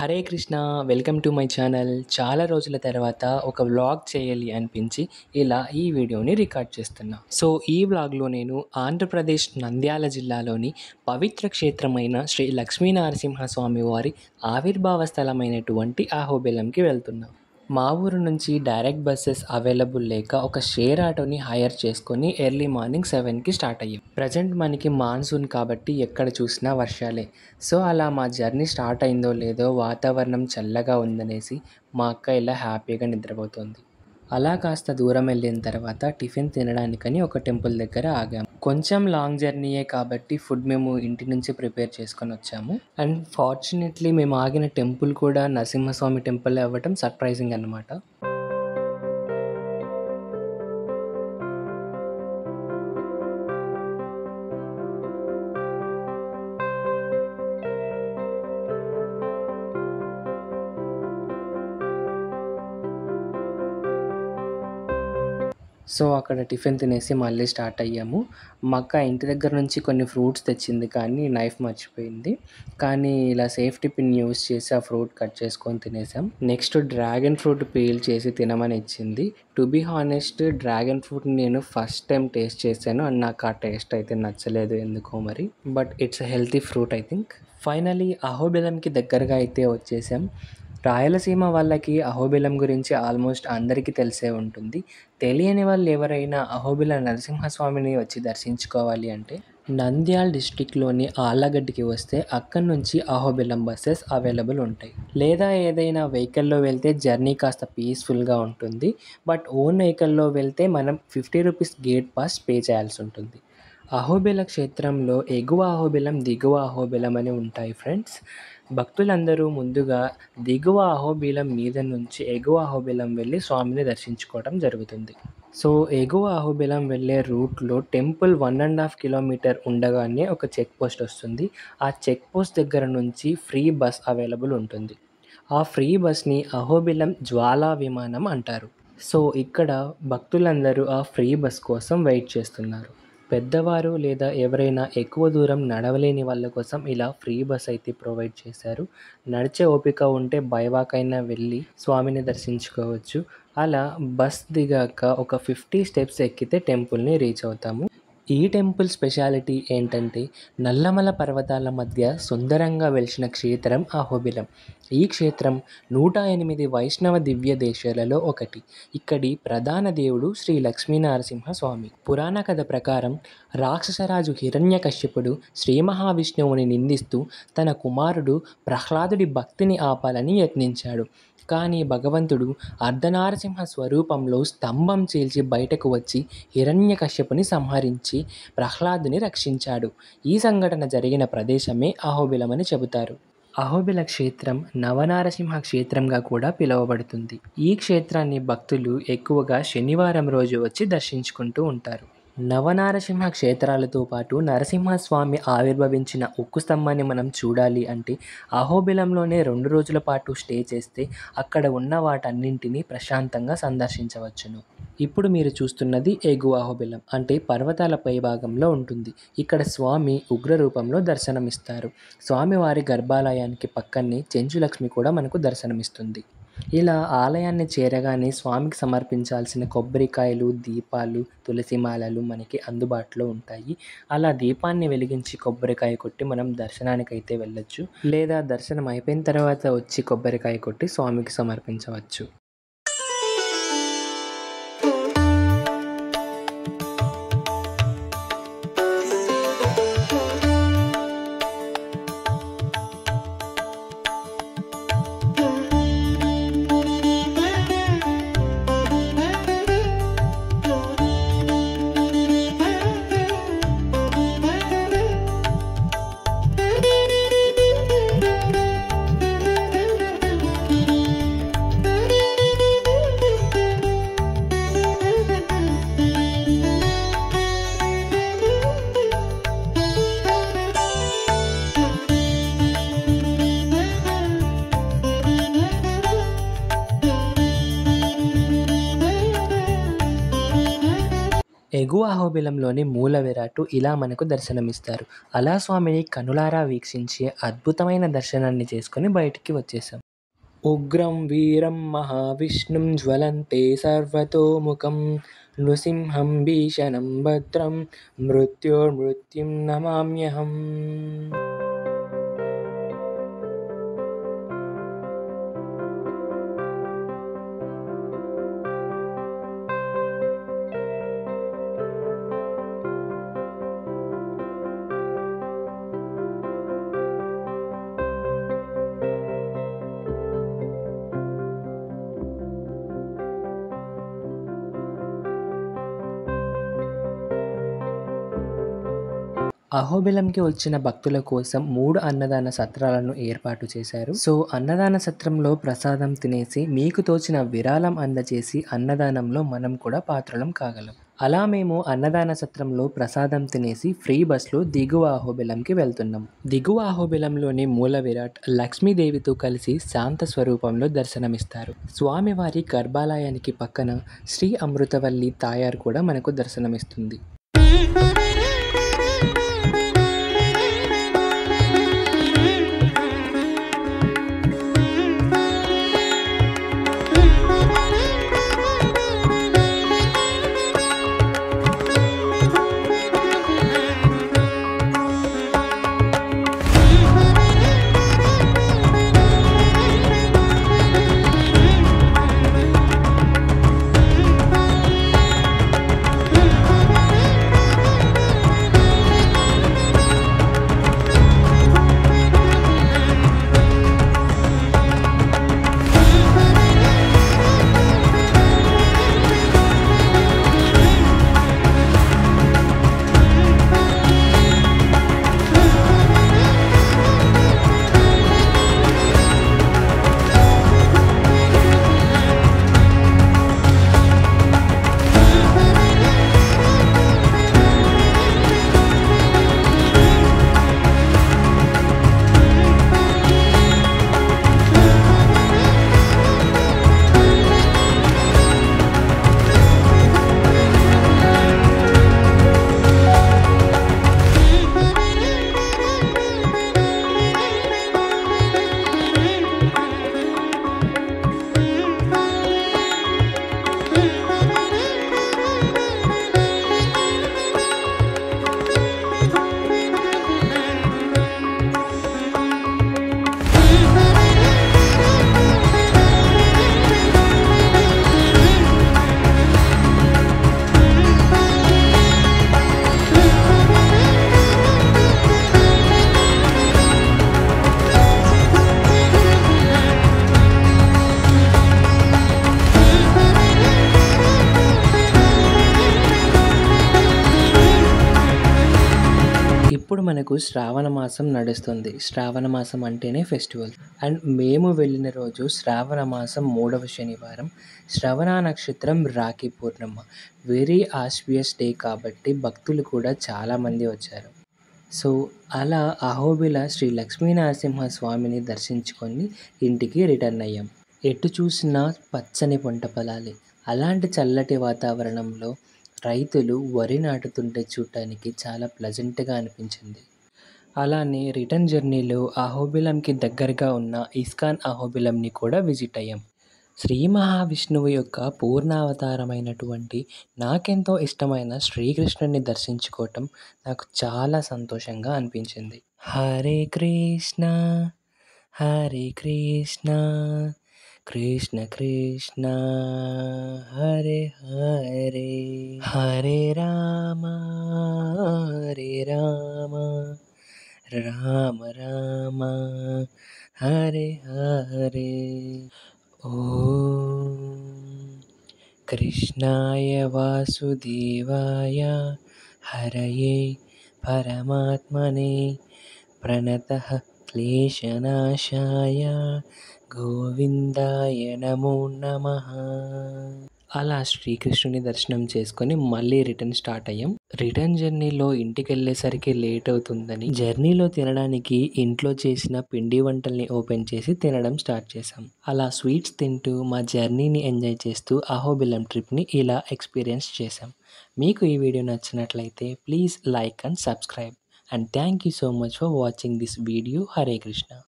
Hare Krishna! Welcome to my channel. చాలా రోజుల తర్వాత ఒక వ్లాగ్ చేయాలి అనిపించి ఇలా ఈ వీడియోని రికార్డ్ చేస్తున్నా. సో ఈ వ్లాగ్లో నేను ఆంధ్రప్రదేశ్ నంద్యాల జిల్లాలోని పవిత్ర క్షేత్రమైన శ్రీ లక్ష్మీనరసింహస్వామి వారి ఆవిర్భావ స్థలమైనటువంటి అహోబిలంకి వెళ్తున్నా. మా ఊరు నుంచి డైరెక్ట్ బస్సెస్ అవైలబుల్ లేక ఒక షేర్ ఆటోని హైర్ చేసుకొని ఎర్లీ మార్నింగ్ 7కి స్టార్ట్ అయ్యాం. ప్రజెంట్ మనకి మాన్సూన్ కాబట్టి ఎక్కడ చూసినా వర్షాలే. సో అలా మా జర్నీ స్టార్ట్ అయిందో లేదో వాతావరణం చల్లగా ఉందనేసి మా అక్క ఇలా హ్యాపీగా నిద్రపోతుంది. అలా కాస్త దూరం వెళ్ళిన తర్వాత టిఫిన్ తినడానికని ఒక టెంపుల్ దగ్గర ఆగాము. కొంచెం లాంగ్ జర్నీయే కాబట్టి ఫుడ్ మేము ఇంటి నుంచి ప్రిపేర్ చేసుకొని వచ్చాము. అండ్ ఫార్చునేట్లీ మేము ఆగిన టెంపుల్ కూడా నరసింహస్వామి టెంపుల్ అవ్వటం సర్ప్రైజింగ్ అన్నమాట. సో అక్కడ టిఫిన్ తినేసి మళ్ళీ స్టార్ట్ అయ్యాము. మా అక్క ఇంటి దగ్గర నుంచి కొన్ని ఫ్రూట్స్ తెచ్చింది కానీ నైఫ్ మర్చిపోయింది. కానీ ఇలా సేఫ్టీ పిన్ యూస్ చేసి ఆ ఫ్రూట్ కట్ చేసుకొని తినేసాం. నెక్స్ట్ డ్రాగన్ ఫ్రూట్ పీల్ చేసి తినమని ఇచ్చింది. టు బీ హానెస్ట్ డ్రాగన్ ఫ్రూట్ని నేను ఫస్ట్ టైం టేస్ట్ చేశాను అండ్ నాకు ఆ టేస్ట్ అయితే నచ్చలేదు ఎందుకో మరి. But it's a healthy fruit I think. Finally అహోబిలంకి దగ్గరగా అయితే వచ్చేసాం. రాయలసీమ వాళ్ళకి అహోబిలం గురించి ఆల్మోస్ట్ అందరికీ తెలిసే ఉంటుంది. తెలియని వాళ్ళు ఎవరైనా అహోబిల నరసింహస్వామిని వచ్చి దర్శించుకోవాలి అంటే నంద్యాల డిస్ట్రిక్ట్లోని ఆళ్ళగడ్డకి వస్తే అక్కడి నుంచి అహోబిలం బస్సెస్ అవైలబుల్ ఉంటాయి. లేదా ఏదైనా వెహికల్లో వెళ్తే జర్నీ కాస్త పీస్ఫుల్గా ఉంటుంది. బట్ ఓన్ వెహికల్లో వెళ్తే మనం 50 రూపీస్ గేట్ పాస్ పే చేయాల్సి ఉంటుంది. అహోబిల క్షేత్రంలో ఎగువ అహోబిలం, దిగువ అహోబిలం అని ఉంటాయి ఫ్రెండ్స్. భక్తులందరూ ముందుగా దిగువ అహోబిలం మీద నుంచి ఎగువ అహోబిలం వెళ్ళి స్వామిని దర్శించుకోవడం జరుగుతుంది. సో ఎగువ అహోబిలం వెళ్ళే రూట్లో టెంపుల్ 1.5 కిలోమీటర్ ఉండగానే ఒక చెక్ పోస్ట్ వస్తుంది. ఆ చెక్ పోస్ట్ దగ్గర నుంచి ఫ్రీ బస్ అవైలబుల్ ఉంటుంది. ఆ ఫ్రీ బస్ని అహోబిలం జ్వాలా విమానం అంటారు. సో ఇక్కడ భక్తులందరూ ఆ ఫ్రీ బస్ కోసం వెయిట్ చేస్తున్నారు. పెద్దవారు లేదా ఎవరైనా ఎక్కువ దూరం నడవలేని వాళ్ళ కోసం ఇలా ఫ్రీ బస్ అయితే ప్రొవైడ్ చేశారు. నడిచే ఓపిక ఉంటే బై వాక్ అయినా వెళ్ళి స్వామిని దర్శించుకోవచ్చు. అలా బస్ దిగాక ఒక 50 స్టెప్స్ ఎక్కితే టెంపుల్ని రీచ్ అవుతాము. ఈ టెంపుల్ స్పెషాలిటీ ఏంటంటే నల్లమల పర్వతాల మధ్య సుందరంగా వెలిసిన క్షేత్రం అహోబిలం. ఈ క్షేత్రం 108 వైష్ణవ దివ్య దేశాలలో ఒకటి. ఇక్కడి ప్రధాన దేవుడు శ్రీ లక్ష్మీనరసింహస్వామి. పురాణ కథ ప్రకారం రాక్షసరాజు హిరణ్యకశ్యపుడు శ్రీ మహావిష్ణువుని నిందిస్తూ తన కుమారుడు ప్రహ్లాదుడి భక్తిని ఆపాలని యత్నించాడు. కానీ భగవంతుడు అర్ధనారసింహ స్వరూపంలో స్తంభం చీల్చి బయటకు వచ్చి హిరణ్యకశ్యపుని సంహరించి ప్రహ్లాదుని రక్షించాడు. ఈ సంఘటన జరిగిన ప్రదేశమే అహోబిలం అని చెబుతారు. అహోబిల క్షేత్రం నవనారసింహ క్షేత్రంగా కూడా పిలువబడుతుంది. ఈ క్షేత్రాన్ని భక్తులు ఎక్కువగా శనివారం రోజు వచ్చి దర్శించుకుంటూ ఉంటారు. నవనారసింహ క్షేత్రాలతో పాటు నరసింహస్వామి ఆవిర్భవించిన ఉక్కు స్తంభాన్ని మనం చూడాలి అంటే అహోబిలంలోనే 2 రోజుల పాటు స్టే చేస్తే అక్కడ ఉన్న వాటన్నింటినీ ప్రశాంతంగా సందర్శించవచ్చును. ఇప్పుడు మీరు చూస్తున్నది ఎగువ అహోబిలం అంటే పర్వతాల పై భాగంలో ఉంటుంది. ఇక్కడ స్వామి ఉగ్ర రూపంలో దర్శనమిస్తారు. స్వామివారి గర్భాలయానికి పక్కనే చెంచులక్ష్మి కూడా మనకు దర్శనమిస్తుంది. ఇలా ఆలయాన్ని చేరగానే స్వామికి సమర్పించాల్సిన కొబ్బరికాయలు, దీపాలు, తులసిమాలలు మనకి అందుబాటులో ఉంటాయి. అలా దీపాన్ని వెలిగించి కొబ్బరికాయ కొట్టి మనం దర్శనానికైతే వెళ్ళొచ్చు. లేదా దర్శనం అయిపోయిన తర్వాత వచ్చి కొబ్బరికాయ కొట్టి స్వామికి సమర్పించవచ్చు. దిగువ అహోబిలంలోని మూల విరాట్టు ఇలా మనకు దర్శనమిస్తారు. అలా స్వామిని కనులారా వీక్షించి అద్భుతమైన దర్శనాన్ని చేసుకొని బయటికి వచ్చేసాం. ఉగ్రం వీరం మహావిష్ణుం జ్వలంతే సర్వతోముఖం నృసింహం భీషణం భద్రం మృత్యోర్మృత్యుం నమామ్యహం. అహోబిలంకి వచ్చిన భక్తుల కోసం 3 అన్నదాన సత్రాలను ఏర్పాటు చేశారు. సో అన్నదాన సత్రంలో ప్రసాదం తినేసి మీకు తోచిన విరాళం అందజేసి అన్నదానంలో మనం కూడా పాత్రలం కాగలం. అలా మేము అన్నదాన సత్రంలో ప్రసాదం తినేసి ఫ్రీ బస్‌లో దిగువ అహోబిలంకి వెళ్తున్నాం. దిగువ అహోబిలంలోని మూల విరాట్ లక్ష్మీదేవితో కలిసి శాంత స్వరూపంలో దర్శనమిస్తారు. స్వామివారి గర్భాలయానికి పక్కన శ్రీ అమృతవల్లి తాయారు కూడా మనకు దర్శనమిస్తుంది. ఇప్పుడు మనకు శ్రావణ మాసం నడుస్తుంది. శ్రావణ మాసం అంటేనే ఫెస్టివల్. అండ్ మేము వెళ్ళిన రోజు శ్రావణ మాసం 3వ శనివారం. శ్రవణ నక్షత్రం రాఖీ పూర్ణిమ. వెరీ ఆస్పియస్ డే కాబట్టి భక్తులు కూడా చాలామంది వచ్చారు. సో అలా అహోబిల శ్రీ లక్ష్మీనరసింహ స్వామిని దర్శించుకొని ఇంటికి రిటర్న్ అయ్యాం. ఎటు చూసినా పచ్చని పంట పొలాలే. అలాంటి చల్లటి వాతావరణంలో రైతులు వరి నాటుతుంటే చూడటానికి చాలా ప్లెజెంట్‌గా అనిపించింది. అలానే రిటర్న్ జర్నీలో అహోబిలంకి దగ్గరగా ఉన్న ఇస్కాన్ అహోబిలంని కూడా విజిట్ అయ్యాం. శ్రీ మహావిష్ణువు యొక్క పూర్ణావతారమైనటువంటి నాకెంతో ఇష్టమైన శ్రీకృష్ణుడిని దర్శించుకోవటం నాకు చాలా సంతోషంగా అనిపించింది. హరే కృష్ణ హరే కృష్ణ కృష్ణ కృష్ణ హరే హరే హరే రామ రామ రామ హరే హరే. ఓం కృష్ణాయ వాసుదేవాయ హరయే పరమాత్మనే ప్రణతః క్లేశనాశాయ గోవిందాయ నమో నమః. అలా శ్రీకృష్ణుని దర్శనం చేసుకొని మళ్ళీ రిటర్న్ స్టార్ట్ అయ్యాం. రిటర్న్ జర్నీలో ఇంటికెళ్ళేసరికి లేట్ అవుతుందని జర్నీలో తినడానికి ఇంట్లో చేసిన పిండి వంటల్ని ఓపెన్ చేసి తినడం స్టార్ట్ చేశాం. అలా స్వీట్స్ తింటూ మా జర్నీని ఎంజాయ్ చేస్తూ అహోబిలం ట్రిప్ని ఇలా ఎక్స్పీరియన్స్ చేశాం. మీకు ఈ వీడియో నచ్చినట్లయితే please like and subscribe. And thank you so much for watching this video. Hare Krishna.